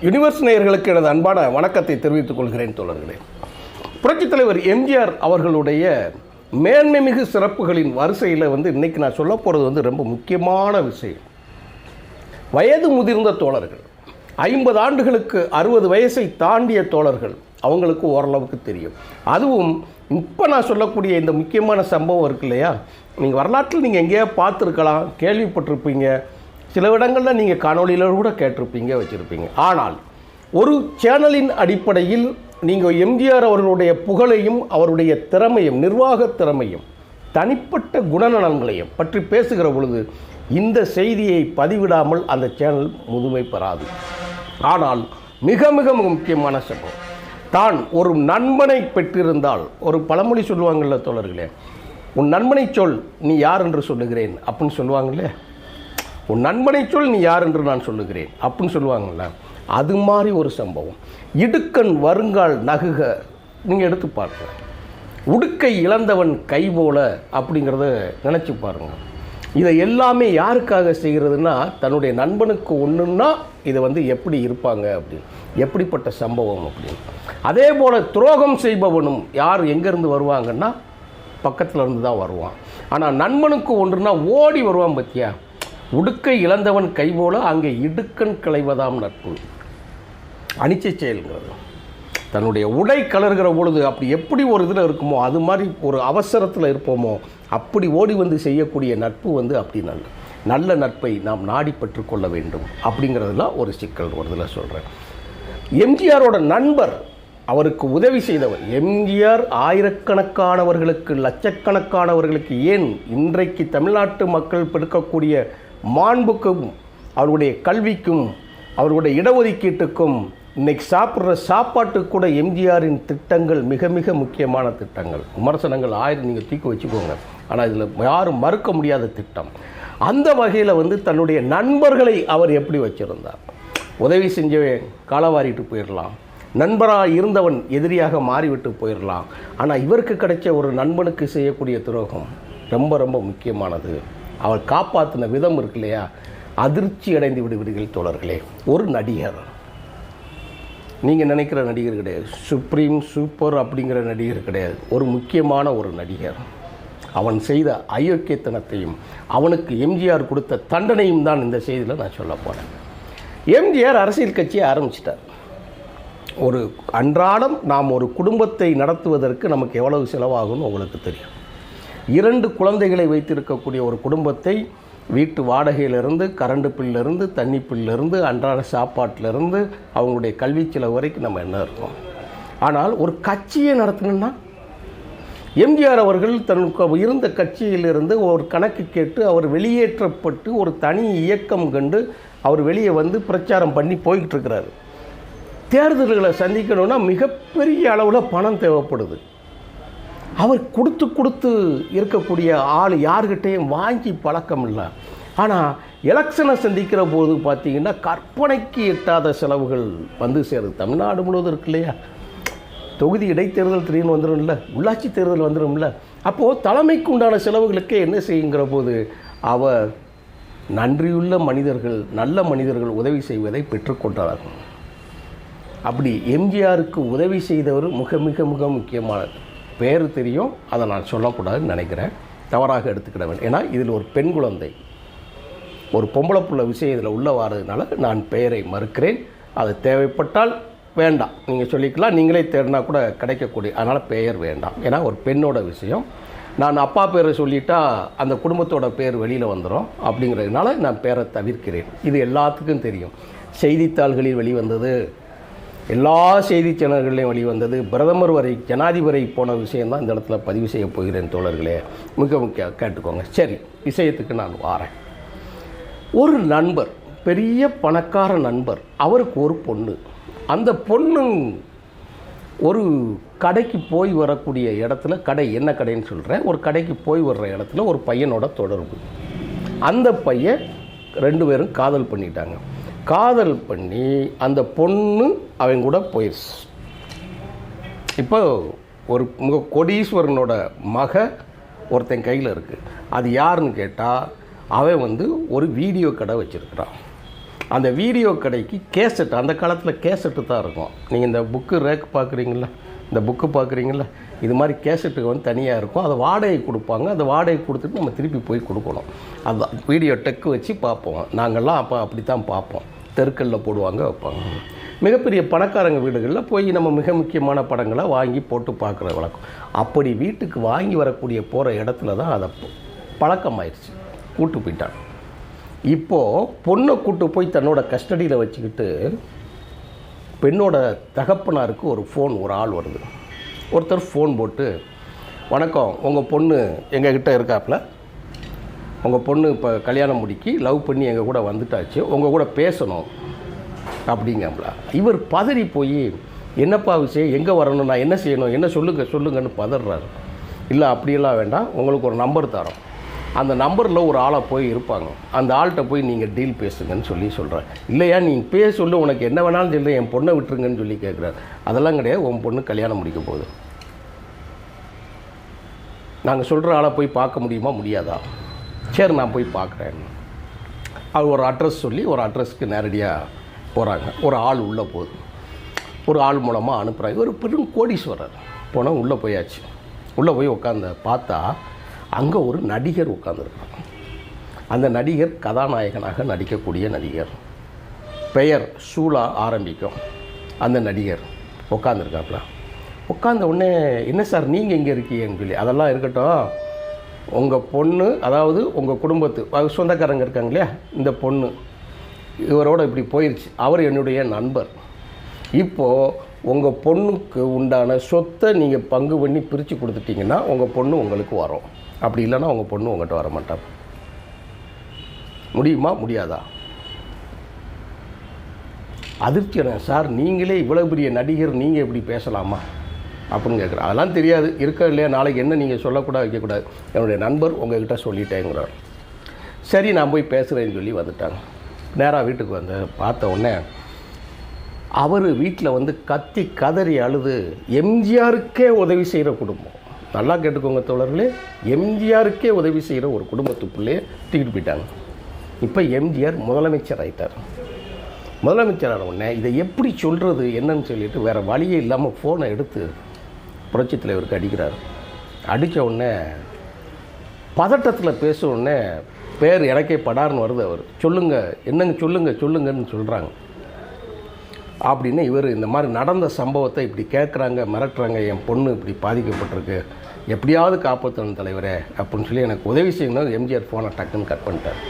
Universe நேயர்களுக்கு எனது அன்பான வணக்கத்தை தெரிவித்துக் கொள்கிறேன் தோழர்களே. புரட்சித் தலைவர் எம்ஜிஆர் அவர்களுடைய மேன்மைமிகு சிறப்புகளின் வரிசையில் இன்றைக்கி நான் சொல்ல போகிறது ரொம்ப முக்கியமான விஷயம். வயது முதிர்ந்த தோழர்கள், 50 ஆண்டுகளுக்கு 60 வயசை தாண்டிய தோழர்கள், அவங்களுக்கு ஓரளவுக்கு தெரியும். அதுவும் இப்போ நான் சொல்லக்கூடிய இந்த முக்கியமான சம்பவம் இருக்கு இல்லையா, நீங்கள் வரலாற்றில் நீங்கள் எங்கேயா பார்த்துருக்கலாம், கேள்விப்பட்டிருப்பீங்க, சில இடங்களில் நீங்கள் காணொலியில் கூட கேட்டிருப்பீங்க, வச்சுருப்பீங்க. ஆனால் ஒரு சேனலின் அடிப்படையில் நீங்கள் எம்ஜிஆர் அவர்களுடைய புகழையும் அவருடைய திறமையும் நிர்வாக திறமையும் தனிப்பட்ட குணநலன்களையும் பற்றி பேசுகிற பொழுது இந்த செய்தியை பதிவிடாமல் அந்த சேனல் முதுமை பெறாது. ஆனால் மிக மிக மிக முக்கியமான சம்பவம், தான் ஒரு நண்பனை பெற்றிருந்தால், ஒரு பழமொழி சொல்லுவாங்கள்ல தோழர்களே, உன் நண்பனை சொல் நீ யார் என்று சொல்லுகிறேன் அப்படின்னு சொல்லுவாங்களே, உன் நண்பனை சொல் நீ யார் என்று நான் சொல்லுகிறேன் அப்படின்னு சொல்லுவாங்கள்ல, அது மாதிரி ஒரு சம்பவம். இடுக்கண் வருங்கால் நகுக, நீங்கள் எடுத்து பாருங்க. உடுக்கை இழந்தவன் கை போல அப்படிங்கிறத நினச்சி பாருங்கள். இதை எல்லாமே யாருக்காக செய்கிறதுனா, தன்னுடைய நண்பனுக்கு ஒன்றுன்னா இதை எப்படி இருப்பாங்க அப்படின்னு, எப்படிப்பட்ட சம்பவம் அப்படின்னு. அதே போல் துரோகம் செய்பவனும் யார் எங்கேருந்து வருவாங்கன்னா பக்கத்தில் இருந்து தான் வருவான். ஆனால் நண்பனுக்கு ஒன்றுனா ஓடி வருவான். பற்றியா, உடுக்கை இழந்தவன் கை போல அங்கே இடுக்கண் களைவதாம் நட்பு. அனிச்சை செயல்கிறது. தன்னுடைய உடை கலர்கிற பொழுது அப்படி எப்படி ஒரு இதில் இருக்குமோ, அது மாதிரி ஒரு அவசரத்தில் இருப்போமோ, அப்படி ஓடி செய்யக்கூடிய நட்பு அப்படி நல்ல நட்பை நாம் நாடி பெற்றுக்கொள்ள வேண்டும் அப்படிங்கிறதுலாம் ஒரு சிக்கல் ஒரு இதில் சொல்கிறேன். எம்ஜிஆரோட நண்பர், அவருக்கு உதவி செய்தவர் எம்ஜிஆர் ஆயிரக்கணக்கானவர்களுக்கு, லட்சக்கணக்கானவர்களுக்கு, ஏன் இன்றைக்கு தமிழ்நாட்டு மக்கள் பெருக்கக்கூடிய மாண்புக்கும் அவருடைய கல்விக்கும் அவருடைய இடஒதுக்கீட்டுக்கும் இன்றைக்கி சாப்பிட்ற சாப்பாட்டுக்கு கூட எம்ஜிஆரின் திட்டங்கள் மிக மிக முக்கியமான திட்டங்கள். விமர்சனங்கள் 1000 நீங்கள் தூக்கி வச்சுக்கோங்க, ஆனால் இதில் யாரும் மறுக்க முடியாத திட்டம். அந்த வகையில் தன்னுடைய நண்பர்களை அவர் எப்படி வச்சுருந்தார். உதவி செஞ்சவன் காலவாரிட்டு போயிடலாம், நண்பராக இருந்தவன் எதிரியாக மாறிவிட்டு போயிடலாம். ஆனால் இவருக்கு கிடைச்ச ஒரு நண்பனுக்கு செய்யக்கூடிய துரோகம் ரொம்ப ரொம்ப முக்கியமானது. அவர் காப்பாற்றின விதம் இருக்கு இல்லையா, அதிர்ச்சி அடைந்து விடுவீர்கள் தோழர்களே. ஒரு நடிகர், நீங்கள் நினைக்கிற நடிகர் கிடையாது, சுப்ரீம் சூப்பர் அப்படிங்கிற நடிகர் கிடையாது, ஒரு முக்கியமான ஒரு நடிகர். அவன் செய்த அயோக்கியத்தனத்தையும் அவனுக்கு எம்ஜிஆர் கொடுத்த தண்டனையும் தான் இந்த செய்தியில் நான் சொல்ல போகிறேன். எம்ஜிஆர் அரசியல் கட்சியை ஆரம்பிச்சிட்டார். ஒரு அன்றாடம் நாம் ஒரு குடும்பத்தை நடத்துவதற்கு நமக்கு எவ்வளவு செலவாகும்னு உங்களுக்கு தெரியும். 2 குழந்தைகளை வைத்திருக்கக்கூடிய ஒரு குடும்பத்தை வீட்டு வாடகையிலிருந்து, கரண்ட் பில்லிருந்து, தண்ணி பில்லிருந்து, அன்றாட சாப்பாட்டிலிருந்து, அவங்களுடைய கல்வி செலவு வரைக்கும் நம்ம என்ன இருக்கோம். ஆனால் ஒரு கட்சியை நடத்தணும்னா எம்ஜிஆர் அவர்கள் தனக்கு இருந்த கட்சியிலிருந்து ஒரு கணக்கு கேட்டு அவர் வெளியேற்றப்பட்டு ஒரு தனி இயக்கம் கண்டு அவர் வெளியே பிரச்சாரம் பண்ணி போய்கிட்டு இருக்கிறாரு. தேர்தல்களை சந்திக்கணும்னா மிகப்பெரிய அளவில் பணம் தேவைப்படுது. அவர் கொடுத்து இருக்கக்கூடிய ஆள் யார்கிட்டையும் வாங்கி பழக்கம் இல்லை. ஆனால் எலெக்ஷனை சந்திக்கிற போது பார்த்திங்கன்னா கற்பனைக்கு எட்டாத செலவுகள் சேருது. தமிழ்நாடு முழுவதும் இருக்கு இல்லையா, தொகுதி இடைத்தேர்தல் திடீர்னு வந்துடும்ல, உள்ளாட்சி தேர்தல் வந்துடும்ல, அப்போது தலைமைக்கு உண்டான செலவுகளுக்கே என்ன செய்யுங்கிற போது அவர் நன்றியுள்ள மனிதர்கள், நல்ல மனிதர்கள் உதவி செய்வதை பெற்றுக்கொண்டார்கள். அப்படி எம்ஜிஆருக்கு உதவி செய்தவர் மிக மிக மிக முக்கியமானது. பேர் தெரியும், அதை நான் சொல்லக்கூடாதுன்னு நினைக்கிறேன், தவறாக எடுத்துக்கிடவேன். ஏன்னா இதில் ஒரு பெண் குழந்தை, ஒரு பொம்பளை புள்ள விஷயம் இதில் உள்ள வாரதுனால நான் பெயரை மறுக்கிறேன். அது தேவைப்பட்டால் வேண்டாம், நீங்கள் சொல்லிக்கலாம், நீங்களே தேடினா கூட கிடைக்கக்கூடிய, அதனால் பெயர் வேண்டாம். ஏன்னா ஒரு பெண்ணோட விஷயம். நான் அப்பா பேரை சொல்லிட்டா அந்த குடும்பத்தோட பேர் வெளியில் வந்துடும், அப்படிங்கிறதுனால நான் பேரை தவிர்க்கிறேன். இது எல்லாத்துக்கும் தெரியும். செய்தித்தாள்களில் வெளிவந்தது, எல்லா செய்தி சேனல்களையும் வெளிவந்தது, பிரதமர் வரை ஜனாதிபதி போன விஷயந்தான் இந்த இடத்துல பதிவு செய்ய போகிறேன் தோழர்களே. மிக முக்கியம் கேட்டுக்கோங்க. சரி, விஷயத்துக்கு நான் வாரேன். ஒரு நண்பர், பெரிய பணக்கார நண்பர், அவருக்கு ஒரு பொண்ணு. அந்த பொண்ணு ஒரு கடைக்கு போய் வரக்கூடிய இடத்துல, கடை என்ன கடைன்னு சொல்கிறேன், ஒரு கடைக்கு போய் வர்ற இடத்துல ஒரு பையனோட தொடர்பு. அந்த பையன் 2 பேரும் காதல் பண்ணிட்டாங்க. காதல் பண்ணி அந்த பொண்ணு அவங்க கூட போயிடுச்சு. இப்போ ஒரு கோடீஸ்வரனோட மக ஒருத்தன் கையில் இருக்குது. அது யாருன்னு கேட்டால் அவன் ஒரு வீடியோ கடை வச்சுருக்கிறான். அந்த வீடியோ கடைக்கு கேசட், அந்த காலத்தில் கேசட்டு தான் இருக்கும். நீங்கள் இந்த புக்கு ரேக் பார்க்குறீங்களா, இந்த புக்கு பார்க்குறீங்களா, இது மாதிரி கேசட்டுக்கு வந்து தனியாக இருக்கும். அதை வாடகை கொடுப்பாங்க. அந்த வாடகை கொடுத்துட்டு நம்ம திருப்பி போய் கொடுக்கணும். அதுதான் வீடியோ டெக்கு வச்சு பார்ப்போம். நாங்கள்லாம் அப்போ அப்படி தான் பார்ப்போம். தெருக்களில் போடுவாங்க, வைப்பாங்க. மிகப்பெரிய பணக்காரங்க வீடுகளில் போய் நம்ம மிக முக்கியமான படங்களை வாங்கி போட்டு பார்க்குற வழக்கம். அப்படி வீட்டுக்கு வாங்கி வரக்கூடிய போகிற இடத்துல தான் அதை பழக்கமாயிடுச்சு. கூட்டு போயிட்டாங்க. இப்போது பொண்ணை கூட்டு போய் தன்னோட கஸ்டடியில் வச்சுக்கிட்டு பெண்ணோட தகப்பனாருக்கு ஒரு ஃபோன், ஒரு ஆள் வருது. ஒருத்தர் ஃபோன் போட்டு, வணக்கம், உங்கள் பொண்ணு எங்ககிட்ட இருக்காப்புல, உங்கள் பொண்ணு இப்போ கல்யாணம் முடிக்கி லவ் பண்ணி எங்கள் கூட வந்துட்டாச்சு, உங்கள் கூட பேசணும் அப்படிங்கப்பல. இவர் பதறி போய், என்னப்பா விஷயம், எங்கே வரணும், நான் என்ன செய்யணும், என்ன சொல்லுங்கன்னு பதறாரு. இல்லை அப்படியெல்லாம் வேண்டாம், உங்களுக்கு ஒரு நம்பர் தரோம், அந்த நம்பரில் ஒரு ஆளை போய் இருப்பாங்க, அந்த ஆள்கிட்ட போய் நீங்கள் டீல் பேசுங்கன்னு சொல்கிறேன். இல்லையா நீங்கள் பேச சொல்லு, உனக்கு என்ன வேணாலும் சொல்கிறேன், என் பொண்ணை விட்டுருங்கன்னு சொல்லி கேட்குறாரு. அதெல்லாம் கிடையாது, உன் பொண்ணு கல்யாணம் முடிக்க போகுது, நாங்கள் சொல்கிற ஆளை போய் பார்க்க முடியுமா, முடியாதா? சரி நான் போய் பார்க்குறேன். அவர் ஒரு அட்ரஸ் சொல்லி ஒரு அட்ரஸ்க்கு நேரடியாக போகிறாங்க. ஒரு ஆள் உள்ளே போகுது, ஒரு ஆள் மூலமாக அனுப்புகிறாங்க. ஒரு பெரும் கோடீஸ்வரர். போனால் உள்ளே போயாச்சு. உள்ளே போய் உட்காந்து பார்த்தா அங்கே ஒரு நடிகர் உட்காந்துருக்காங்க. அந்த நடிகர் கதாநாயகனாக நடிக்கக்கூடிய நடிகர். பெயர் சூலா ஆரம்பிக்கும். அந்த நடிகர் உட்காந்துருக்காப்புல. உட்காந்த உடனே, என்ன சார் நீங்கள் எங்கே இருக்கீங்கன்னு சொல்லி, அதெல்லாம் இருக்கட்டும், உங்கள் பொண்ணு, அதாவது உங்கள் குடும்பத்து சொந்தக்காரங்க இருக்காங்க இல்லையா, இந்த பொண்ணு இவரோட இப்படி போயிடுச்சு, அவர் என்னுடைய நண்பர். இப்போது உங்கள் பொண்ணுக்கு உண்டான சொத்தை நீங்கள் பங்கு பண்ணி பிரித்து கொடுத்துட்டிங்கன்னா உங்கள் பொண்ணு உங்களுக்கு வரும், அப்படி இல்லைன்னா உங்கள் பொண்ணு உங்கள்கிட்ட வர மாட்டாங்க. முடியுமா, முடியாதா? அதிர்ச்சியான, சார் நீங்களே இவ்வளோ பெரிய நடிகர், நீங்கள் எப்படி பேசலாமா அப்படின்னு கேட்குறேன். அதெல்லாம் தெரியாது, இருக்க இல்லையா, நாளைக்கு என்ன நீங்கள் சொல்லக்கூடாது வைக்கக்கூடாது, என்னுடைய நண்பர் உங்கள்கிட்ட சொல்லிட்டேங்கிறார். சரி நான் போய் பேசுகிறேன்னு சொல்லி வந்துட்டாங்க. நேராக வீட்டுக்கு வந்து பார்த்த உடனே அவர் வீட்டில் வந்து கத்தி கதறி அழுது, எம்ஜிஆருக்கே உதவி செய்கிற குடும்பம், நல்லா கேட்டுக்கோங்க தோழர்களே, எம்ஜிஆருக்கே உதவி செய்கிற ஒரு குடும்பத்துக்குள்ளே தூக்கிட்டு போயிட்டாங்க. இப்போ எம்ஜிஆர் முதலமைச்சர் ஆகிட்டார். முதலமைச்சரான உடனே இதை எப்படி சொல்கிறது என்னன்னு சொல்லிட்டு வேறு வழியே இல்லாமல் ஃபோனை எடுத்து புரட்சித் தலைவருக்கு அடிக்கிறார். அடித்த உடனே பதட்டத்தில் பேச உடனே பேர் எனக்கே படார்னு வருது. அவர் சொல்லுங்கள், என்னங்க சொல்லுங்கன்னு சொல்கிறாங்க. அப்படின்னு இவர் இந்த மாதிரி நடந்த சம்பவத்தை இப்படி கேட்குறாங்க, மிரட்டுறாங்க, என் பொண்ணு இப்படி பாதிக்கப்பட்டிருக்கு, எப்படியாவது காப்பாற்றணும் தலைவரே அப்படின்னு சொல்லி எனக்கு உதவி செய்யணும். எம்ஜிஆர் ஃபோனை டக்குன்னு கட் பண்ணிட்டார்.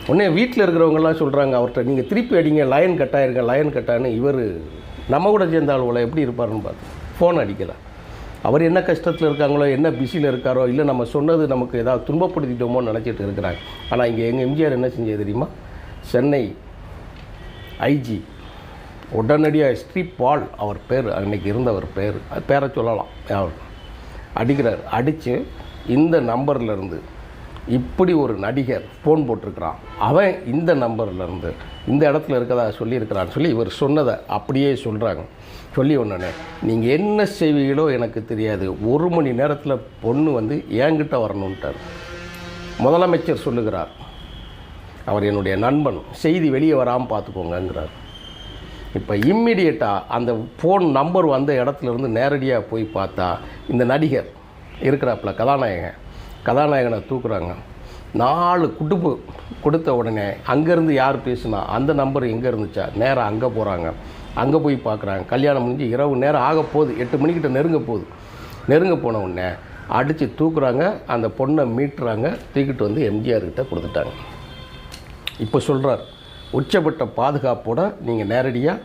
உடனே வீட்டில் இருக்கிறவங்கெல்லாம் சொல்கிறாங்க அவர்கிட்ட, நீங்கள் திருப்பி அடிங்க, லைன் கட்டாயிருங்க. இவர் நம்ம கூட சேர்ந்த ஆளுகளை எப்படி இருப்பாருன்னு பார்த்து ஃபோன் அடிக்கலாம். அவர் என்ன கஷ்டத்தில் இருக்காங்களோ, என்ன பிஸியில் இருக்காரோ, இல்லை நம்ம சொன்னது நமக்கு ஏதாவது துன்பப்படுத்திட்டோமோன்னு நினச்சிட்டு இருக்கிறாங்க. ஆனால் இங்கே எங்கள் எம்ஜிஆர் என்ன செஞ்சது தெரியுமா? சென்னை ஐஜி உடனடியாக ஸ்ரீ பால், அவர் பேர் அன்றைக்கி இருந்தவர் பேரை சொல்லலாம், அவர் அடிக்கிறார். அடித்து இந்த நம்பர்லேருந்து இப்படி ஒரு நடிகர் ஃபோன் போட்டிருக்கிறான், அவன் இந்த நம்பர்லேருந்து இந்த இடத்துல இருக்கதா சொல்லியிருக்கிறான்னு சொல்லி இவர் சொன்னதை அப்படியே சொல்கிறாங்க. சொல்லி ஒன்றுனே, நீங்கள் என்ன செய்வீங்களோ எனக்கு தெரியாது, 1 மணி நேரத்தில் பொண்ணு வந்து என்கிட்ட வரணுன்ட்டார். முதலமைச்சர் சொல்லுகிறார், அவர் என்னுடைய நண்பன், செய்தி வெளியே வராமல் பார்த்துக்கோங்கங்கிறார். இப்போ இம்மிடியட்டாக அந்த ஃபோன் நம்பர் வந்த இடத்துலேருந்து நேரடியாக போய் பார்த்தா இந்த நடிகர் இருக்கிறாப்புல, கதாநாயகனை தூக்குறாங்க. 4 குட்டுப்பு கொடுத்த உடனே அங்கேருந்து யார் பேசுனா, அந்த நம்பர் எங்கே இருந்துச்சா, நேராக அங்கே போகிறாங்க. அங்கே போய் பார்க்குறாங்க. கல்யாணம் முடிஞ்சு இரவு நேரம் ஆக போகுது, 8 மணிக்கிட்ட நெருங்க போன உடனே அடித்து தூக்குறாங்க. அந்த பொண்ணை மீட்டுறாங்க, தூக்கிட்டு வந்து எம்ஜிஆர்கிட்ட கொடுத்துட்டாங்க. இப்போ சொல்கிறார், உச்சப்பட்ட பாதுகாப்போட நீங்கள் நேரடியாக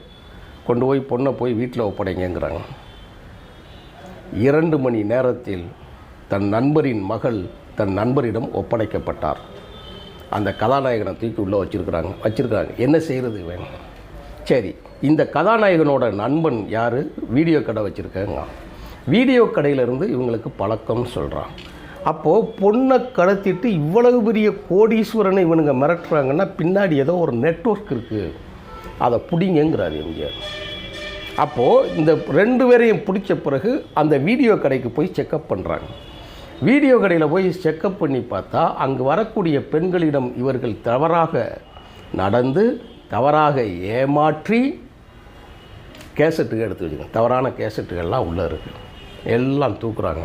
கொண்டு போய் பொண்ணை போய் வீட்டில் ஒப்படைங்கிறாங்க. 2 மணி நேரத்தில் தன் நண்பரின் மகள் தன் நண்பரிடம் ஒப்படைக்கப்பட்டார். அந்த கதாநாயகனை தூக்கி உள்ளே வச்சுருக்கிறாங்க. என்ன செய்கிறது வேணும்? சரி, இந்த கதாநாயகனோட நண்பன் யார்? வீடியோ கடை வச்சுருக்காங்க. வீடியோ கடையிலேருந்து இவங்களுக்கு பழக்கம்னு சொல்கிறான். அப்போது பொண்ணை கடத்திட்டு இவ்வளவு பெரிய கோடீஸ்வரனை இவனுங்க மிரட்டுறாங்கன்னா பின்னாடி ஏதோ ஒரு நெட்வொர்க் இருக்குது, அதை பிடிங்கிறார் எம்ஜிஆர். அப்போது இந்த 2 பேரையும் பிடிச்ச பிறகு அந்த வீடியோ கடைக்கு போய் செக்கப் பண்ணுறாங்க. வீடியோ கடையில் போய் செக்கப் பண்ணி பார்த்தா அங்கு வரக்கூடிய பெண்களிடம் இவர்கள் தவறாக நடந்து தவறாக ஏமாற்றி கேசட்டுகள் எடுத்து வச்சுக்கோங்க. தவறான கேசட்டுகள்லாம் உள்ளே இருக்குது. எல்லாம் தூக்குறாங்க.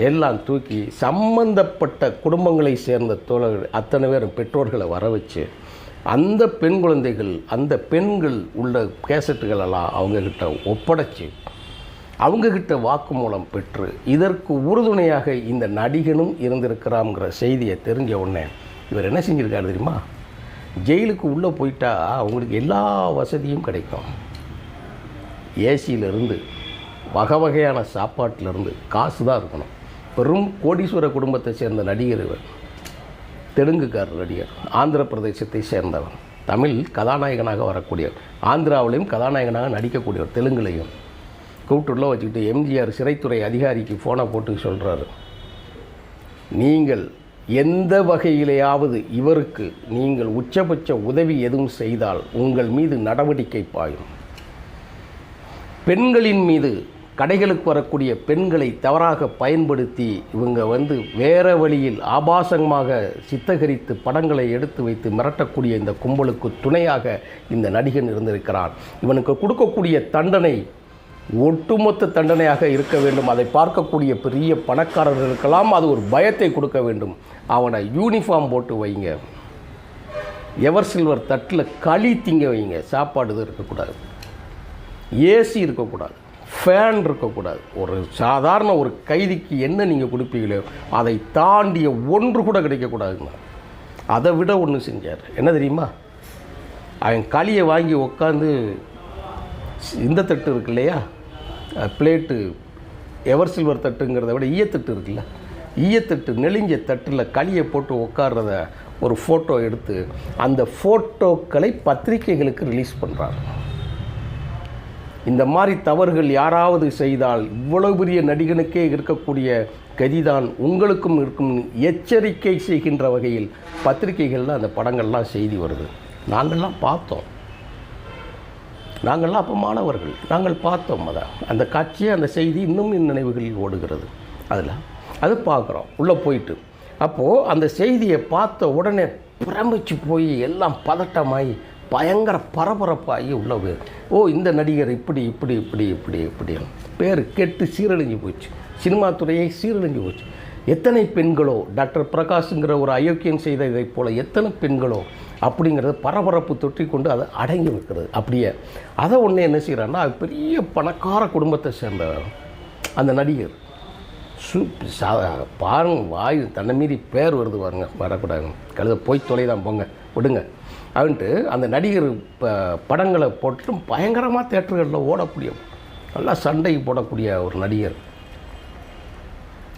எல்லாம் தூக்கி சம்பந்தப்பட்ட குடும்பங்களை சேர்ந்த தோழர்கள் அத்தனை பேரும் பெற்றோர்களை வர வச்சு அந்த பெண் குழந்தைகள் அந்த பெண்கள் உள்ள கேசட்டுகளெல்லாம் அவங்கக்கிட்ட ஒப்படைச்சி அவங்கக்கிட்ட வாக்குமூலம் பெற்று இதற்கு உறுதுணையாக இந்த நடிகனும் இருந்திருக்கிறாங்கிற செய்தியை தெரிஞ்ச உடனே இவர் என்ன செஞ்சுருக்காரு தெரியுமா? ஜெயிலுக்கு உள்ளே போயிட்டா அவங்களுக்கு எல்லா வசதியும் கிடைக்கும். ஏசியிலிருந்து வகை வகையான சாப்பாட்டிலிருந்து காசு தான் இருக்கணும். பெரும் கோடீஸ்வர குடும்பத்தை சேர்ந்த நடிகர் இவர். தெலுங்குக்காரர் நடிகர், ஆந்திர பிரதேசத்தை சேர்ந்தவர், தமிழ் கதாநாயகனாக வரக்கூடியவர், ஆந்திராவிலையும் கதாநாயகனாக நடிக்கக்கூடியவர், தெலுங்குலையும். கூட்டுள்ள வச்சுக்கிட்டு எம்ஜிஆர் சிறைத்துறை அதிகாரிக்கு ஃபோனை போட்டு சொல்கிறாரு, நீங்கள் எந்த வகையிலேயாவது இவருக்கு நீங்கள் உச்சபட்ச உதவி எதுவும் செய்தால் உங்கள் மீது நடவடிக்கை பாயும். பெண்களின் மீது கடைகளுக்கு வரக்கூடிய பெண்களை தவறாக பயன்படுத்தி இவங்க வேறு வழியில் ஆபாசமாக சித்தகரித்து படங்களை எடுத்து வைத்து மிரட்டக்கூடிய இந்த கும்பலுக்கு துணையாக இந்த நடிகன் இருந்திருக்கிறான். இவனுக்கு கொடுக்கக்கூடிய தண்டனை ஒட்டுமொத்த தண்டனையாக இருக்க வேண்டும். அதை பார்க்கக்கூடிய பெரிய பணக்காரர்களுக்கெல்லாம் அது ஒரு பயத்தை கொடுக்க வேண்டும். அவனை யூனிஃபார்ம் போட்டு வைங்க, எவர் சில்வர் தட்டில் களி திங்க வைங்க, சாப்பாடு இருக்கக்கூடாது, ஏசி இருக்கக்கூடாது, ஃபேன் இருக்கக்கூடாது. ஒரு சாதாரண ஒரு கைதிக்கு என்ன நீங்கள் கொடுப்பீங்களோ அதை தாண்டிய ஒன்று கூட கிடைக்கக்கூடாதுங்க. அதை விட ஒன்று செஞ்சார். என்ன தெரியுமா? அவன் களியை வாங்கி உட்காந்து இந்த தட்டு இருக்கு இல்லையா, பிளேட்டு எவர் சில்வர் தட்டுங்கிறத விட ஈயத்தட்டு இருக்குல்ல, ஈயத்தட்டு நெளிஞ்ச தட்டில் களியை போட்டு உட்கார்றத ஒரு ஃபோட்டோ எடுத்து அந்த ஃபோட்டோக்களை பத்திரிகைகளுக்கு ரிலீஸ் பண்ணுறாங்க. இந்த மாதிரி தவறுகள் யாராவது செய்தால் இவ்வளவு பெரிய நடிகனுக்கே இருக்கக்கூடிய கதிதான் உங்களுக்கும் இருக்கும் எச்சரிக்கை செய்கின்ற வகையில் பத்திரிகைகளில் அந்த படங்கள்லாம் செய்தி வருது. நாங்கள்லாம் பார்த்தோம். நாங்கள்லாம் அப்போ மாணவர்கள், நாங்கள் பார்த்தோம். அந்த காட்சியை அந்த செய்தி இன்னும் என் நினைவுகளில் ஓடுகிறது. அது பார்க்குறோம் உள்ளே போயிட்டு. அப்போது அந்த செய்தியை பார்த்த உடனே பிரமிச்சு போய் எல்லாம் பதட்டமாகி பயங்கர பரபரப்பாகி உள்ள போய், ஓ இந்த நடிகர் இப்படி இப்படி இப்படி இப்படி இப்படி பேர் கெட்டு சீரழிஞ்சு போச்சு, சினிமா துறையை சீரழிஞ்சு போச்சு. எத்தனை பெண்களோ டாக்டர் பிரகாஷ்ங்கிற ஒரு அயோக்கியம் செய்த இதை போல் எத்தனை பெண்களோ அப்படிங்கிறத பரபரப்பு தொற்றி கொண்டு அதை அடங்கி வைக்கிறது. அப்படியே அதை ஒன்று என்ன செய்கிறான்னா, பெரிய பணக்கார குடும்பத்தை சேர்ந்த அந்த நடிகர் பாருங்க, வாயு தன்னை மீறி பேர் வருது பாருங்க, வரக்கூடாது, கழுத போய் தொலைதான் போங்க விடுங்க அப்படின்ட்டு அந்த நடிகர் படங்களை போட்டு பயங்கரமாக தேட்டர்களில் ஓடக்கூடிய நல்லா சண்டைக்கு போடக்கூடிய ஒரு நடிகர்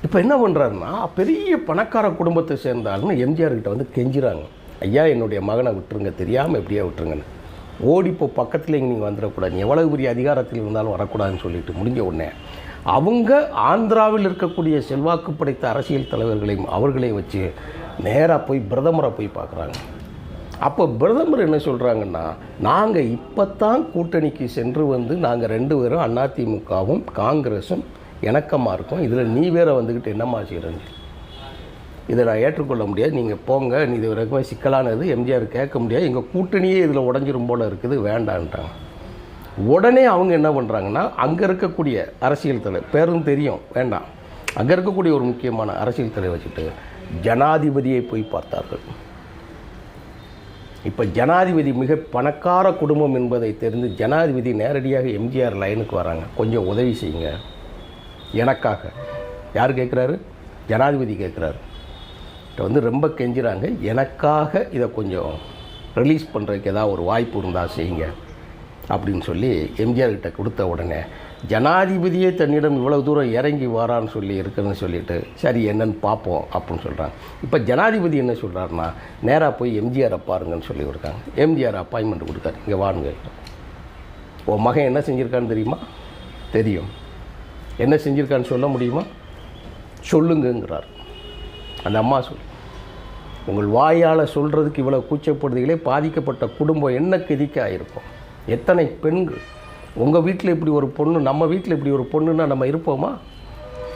இப்போ என்ன பண்ணுறாருன்னா, பெரிய பணக்கார குடும்பத்தை சேர்ந்தாலும் எம்ஜிஆர்கிட்ட கெஞ்சுறாங்க, ஐயா என்னுடைய மகனை விட்டுருங்க, தெரியாமல் எப்படியா விட்டுருங்கன்னு. ஓடிப்போ பக்கத்தில் நீங்கள் வந்துடக்கூடாது, எவ்வளவு பெரிய அதிகாரத்தில் இருந்தாலும் வரக்கூடாதுன்னு சொல்லிட்டு முடிஞ்ச உடனே அவங்க ஆந்திராவில் இருக்கக்கூடிய செல்வாக்கு படைத்த அரசியல் தலைவர்களையும் அவர்களையும் வச்சு நேராக போய் பிரதமரை போய் பார்க்குறாங்க. அப்போ பிரதமர் என்ன சொல்கிறாங்கன்னா, நாங்கள் இப்போ தான் கூட்டணிக்கு சென்று நாங்கள் 2 பேரும் அதிமுகவும் காங்கிரஸும் இணக்கமாக இருக்கோம், இதில் நீ வேற வந்துக்கிட்டு என்னம்மா செய்கிறேன்னு, இதை நான் ஏற்றுக்கொள்ள முடியாது, நீங்கள் போங்க, நீ இது வரைக்கும் சிக்கலானது, எம்ஜிஆர் கேட்க முடியாது, எங்கள் கூட்டணியே இதில் உடஞ்சிரும் போல் இருக்குது, வேண்டான்ட்டாங்க. உடனே அவங்க என்ன பண்ணுறாங்கன்னா, அங்கே இருக்கக்கூடிய அரசியல் தலைவர் பேரும் தெரியும் வேண்டாம், அங்கே இருக்கக்கூடிய ஒரு முக்கியமான அரசியல் தலைவர் வச்சுட்டு ஜனாதிபதியை போய் பார்த்தார்கள். இப்போ ஜனாதிபதி மிக பணக்கார குடும்பம் என்பதை தெரிந்து ஜனாதிபதி நேரடியாக எம்ஜிஆர் லைனுக்கு வராங்க, கொஞ்சம் உதவி செய்யுங்க எனக்காக. யார் கேட்குறாரு? ஜனாதிபதி கேட்குறாரு. ரொம்ப கெஞ்சுறாங்க, எனக்காக இதை கொஞ்சம் ரிலீஸ் பண்ணுறதுக்கு ஏதாவது ஒரு வாய்ப்பு இருந்தால் செய்யுங்க அப்படின்னு சொல்லி எம்ஜிஆர் கிட்ட கொடுத்த உடனே ஜனாதிபதியே தன்னிடம் இவ்வளவு தூரம் இறங்கி வாரான்னு சொல்லி இருக்குதுன்னு சொல்லிட்டு சரி என்னன்னு பார்ப்போம் அப்படின்னு சொல்கிறாங்க. இப்போ ஜனாதிபதி என்ன சொல்கிறாருன்னா, நேராக போய் எம்ஜிஆரை பாருங்கன்னு சொல்லி கொடுக்காங்க. எம்ஜிஆர் அப்பாயின்மெண்ட் கொடுத்தாரு, இங்கே வாங்க, உன் மகன் என்ன செஞ்சுருக்கான்னு தெரியுமா? தெரியும். என்ன செஞ்சுருக்கான்னு சொல்ல முடியுமா? சொல்லுங்கிறார். அந்த அம்மா உங்கள் வாயால் சொல்கிறதுக்கு இவ்வளோ கூச்சப்படுறதுகளே பாதிக்கப்பட்ட குடும்பம் என்ன கதிக்க ஆகிருக்கும். எத்தனை பெண்கள் உங்கள் வீட்டில் இப்படி ஒரு பொண்ணு, நம்ம வீட்டில் இப்படி ஒரு பொண்ணுன்னா நம்ம இருப்போமா?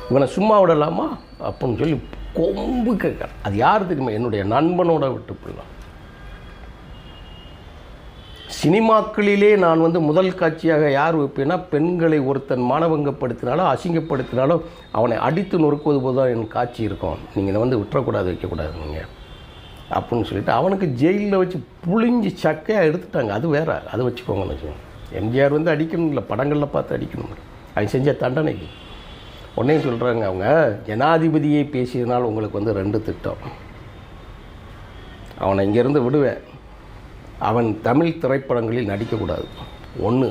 இவனை சும்மா விடலாமா அப்படின்னு சொல்லி கொம்பு கேட்குறார். அது யார் தெரியுமா? என்னுடைய நண்பனோட விட்டு போடலாம். சினிமாக்களிலே நான் வந்து முதல் காட்சியாக யார் வைப்பேன்னா, பெண்களை ஒருத்தன் மானபங்கப்படுத்தினாலோ அசிங்கப்படுத்தினாலோ அவனை அடித்து நொறுக்குவது போது தான் என் காட்சி இருக்கும். நீங்கள் இதை வந்து விட்டுறக்கூடாது, வைக்கக்கூடாது நீங்கள் அப்படின்னு சொல்லிட்டு அவனுக்கு ஜெயிலில் வச்சு புளிஞ்சு சக்கையாக எடுத்துட்டாங்க. அது வேறு, அதை வச்சுக்கோங்கன்னு வச்சுக்கோங்க. எம்ஜிஆர் வந்து அடிக்கணும் இல்லை, படங்களில் பார்த்து அடிக்கணும். அவன் செஞ்ச தண்டனைக்கு உடனே சொல்கிறாங்க, அவங்க ஜனாதிபதியை பேசியதுனால் உங்களுக்கு வந்து 2 திட்டம். அவனை இங்கேருந்து விடுவேன், அவன் தமிழ் திரைப்படங்களில் நடிக்கக்கூடாது 1.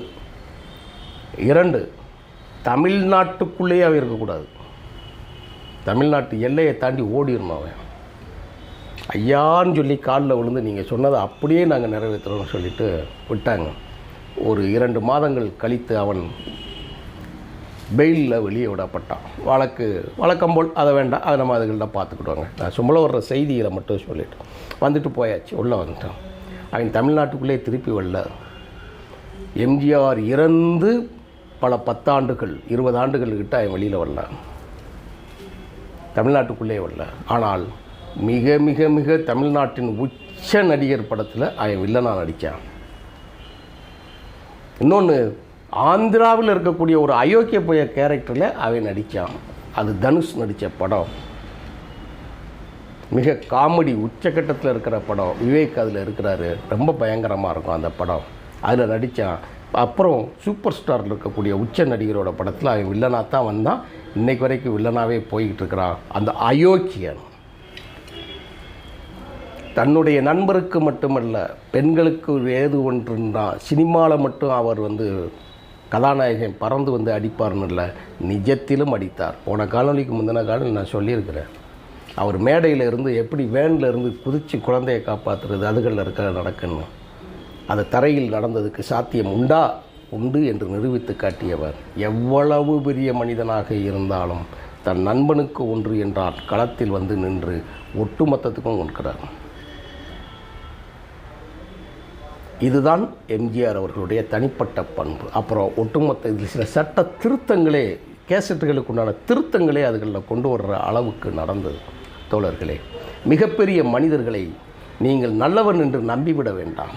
2, தமிழ்நாட்டுக்குள்ளேயே அவன் இருக்கக்கூடாது. தமிழ்நாட்டு எல்லையை தாண்டி ஓடிடணும் அவன். ஐயான்னு சொல்லி காலில் விழுந்து நீங்கள் சொன்னதை அப்படியே நாங்கள் நிறைவேற்றுறோம்னு சொல்லிட்டு விட்டாங்க. ஒரு 2 மாதங்கள் கழித்து அவன் பெயிலில் வெளியே விடப்பட்டான். வழக்கம் போல் அதை வேண்டாம், அதை நம்ம அதுகளில் பார்த்துக்கிடுவாங்க. நான் சும்மா வர்ற செய்திகளை மட்டும் சொல்லிவிட்டு வந்துட்டு போயாச்சு, உள்ளே வந்துட்டான். அவன் தமிழ்நாட்டுக்குள்ளே திருப்பி வரல. எம்ஜிஆர் இறந்து பல 10 ஆண்டுகள் 20 ஆண்டுகள் கிட்ட அவன் வெளியில் வரல, தமிழ்நாட்டுக்குள்ளே வரல. ஆனால் மிக மிக மிக தமிழ்நாட்டின் உச்ச நடிகர் படத்தில் அவன் வில்லனாக நடித்தான். இன்னொன்று, ஆந்திராவில் இருக்கக்கூடிய ஒரு அயோக்கிய போய கேரக்டரில் அவன் நடித்தான். அது தனுஷ் நடித்த படம். மிக காமெடி உச்சக்கட்டத்தில் இருக்கிற படம். விவேக் அதில் இருக்கிறாரு, ரொம்ப பயங்கரமாக இருக்கும் அந்த படம். அதில் நடித்தான். அப்புறம் சூப்பர் ஸ்டாரில் இருக்கக்கூடிய உச்ச நடிகரோட படத்தில் அவன் வில்லனாக தான் வந்தான். இன்றைக்கு வரைக்கும் வில்லனாகவே போய்கிட்டு இருக்கிறான். அந்த அயோக்கியன் தன்னுடைய நண்பருக்கு மட்டுமல்ல, பெண்களுக்கு ஏது ஒன்றுன்னா சினிமாவில் மட்டும் அவர் வந்து கதாநாயகன் பறந்து வந்து அடிப்பார்னு இல்லை, நிஜத்திலும் அடித்தார். போன காணொலிக்கு முந்தின காலம் நான் சொல்லியிருக்கிறேன். அவர் மேடையில் இருந்து எப்படி வேனில் இருந்து குதித்து குழந்தையை காப்பாற்றுறது அதுகளில் இருக்கிற நடக்குன்னு, அது தரையில் நடந்ததுக்கு சாத்தியம் உண்டு என்று நிரூபித்து காட்டியவர். எவ்வளவு பெரிய மனிதனாக இருந்தாலும் தன் நண்பனுக்கு ஒன்று என்றால் களத்தில் வந்து நின்று ஒட்டுமொத்தத்துக்கும் கொடுக்கிறார். இதுதான் எம்ஜிஆர் அவர்களுடைய தனிப்பட்ட பண்பு. அப்புறம் ஒட்டுமொத்த இதில் சில சட்ட திருத்தங்களே, கேசட்டுகளுக்கு உண்டான திருத்தங்களே அதுகளில் கொண்டு வர்ற அளவுக்கு நடந்தது. தோழர்களே, மிகப்பெரிய மனிதர்களை நீங்கள் நல்லவன் என்று நம்பிவிட வேண்டாம்.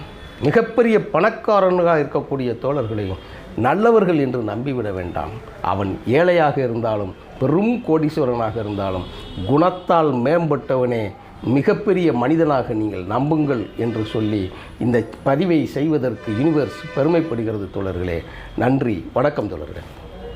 மிகப்பெரிய பணக்காரனாக இருக்கக்கூடிய தோழர்களையும் நல்லவர்கள் என்று நம்பிவிட வேண்டாம். அவன் ஏழையாக இருந்தாலும் பெரும் கோடீஸ்வரனாக இருந்தாலும் குணத்தால் மேம்பட்டவனே மிகப்பெரிய மனிதனாக நீங்கள் நம்புங்கள் என்று சொல்லி இந்த பதிவை செய்வதற்கு யூனிவர்ஸ் பெருமைப்படுகிறது தோழர்களே. நன்றி, வணக்கம் தோழர்களே.